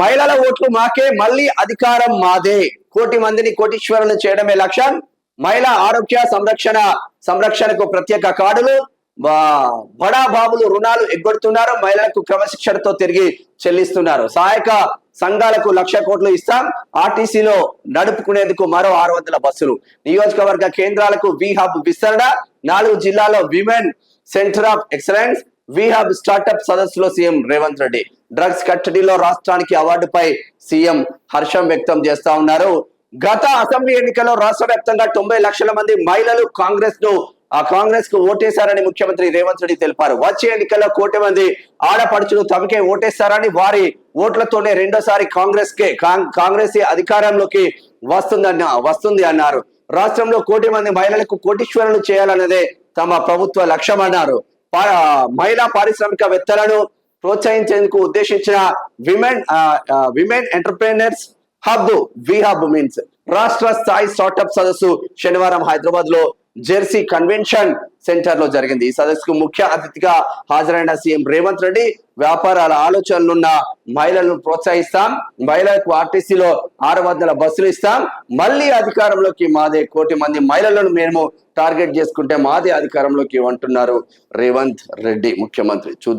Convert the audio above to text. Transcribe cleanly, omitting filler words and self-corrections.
మహిళల ఓట్లు మాకే, మళ్ళీ అధికారం మాదే. కోటి మందిని కోటీశ్వరులు చేయడమే లక్ష్యం. మహిళా ఆరోగ్య సంరక్షణకు ప్రత్యేక కార్డులు. బడా బాబులు రుణాలు ఎగ్గొడుతున్నారు. మహిళలకు క్రమశిక్షణతో తిరిగి చెల్లిస్తున్నారు. సహాయక సంఘాలకు 1,00,000 కోట్లు ఇస్తాం. ఆర్టీసీలో నడుపుకునేందుకు మరో 600 బస్సులు. నియోజకవర్గ కేంద్రాలకు వి హబ్ విస్తరణ. 4 జిల్లాల్లో women centre of excellence we hub startup సదస్సులో సీఎం రేవంత్ రెడ్డి. డ్రగ్స్ కట్టడిలో రాష్ట్రానికి అవార్డుపై సీఎం హర్షం వ్యక్తం చేస్తా ఉన్నారు. గత అసెంబ్లీ ఎన్నికల్లో రాష్ట్ర వ్యాప్తంగా 90 లక్షల మంది మహిళలు కాంగ్రెస్ కు ఓటేశారని ముఖ్యమంత్రి రేవంత్ రెడ్డి తెలిపారు. వచ్చే ఎన్నికల్లో 1 కోటి మంది ఆడపడుచులు తమకే ఓటేస్తారని, వారి ఓట్లతోనే రెండోసారి కాంగ్రెస్ అధికారంలోకి వస్తుంది అన్నారు. రాష్ట్రంలో 1 కోటి మంది మహిళలకు కోటీశ్వరులు చేయాలన్నదే తమ ప్రభుత్వ లక్ష్యం అన్నారు. మహిళా పారిశ్రామికవేత్తలను ప్రోత్సహించేందుకు ఉద్దేశించిన విమెన్ ఎంటర్ప్రెన్యూర్స్ హబ్ వి హబ్ మీన్స్ రాష్ట్ర స్థాయి స్టార్టప్ సదస్సు శనివారం హైదరాబాద్ లో జెర్సీ కన్వెన్షన్ సెంటర్ లో జరిగింది. ఈ సదస్సుకు ముఖ్య అతిథిగా హాజరైన సీఎం రేవంత్ రెడ్డి వ్యాపారాల ఆలోచనలున్న మహిళలను ప్రోత్సహిస్తాం. మహిళలకు ఆర్టీసీలో 600 బస్సులు ఇస్తాం. మళ్ళీ అధికారంలోకి మాదే. 1 కోటి మంది మహిళలను మేము టార్గెట్ చేసుకుంటే మాదే అధికారంలోకి అంటున్నారు రేవంత్ రెడ్డి ముఖ్యమంత్రి. చూద్దాం.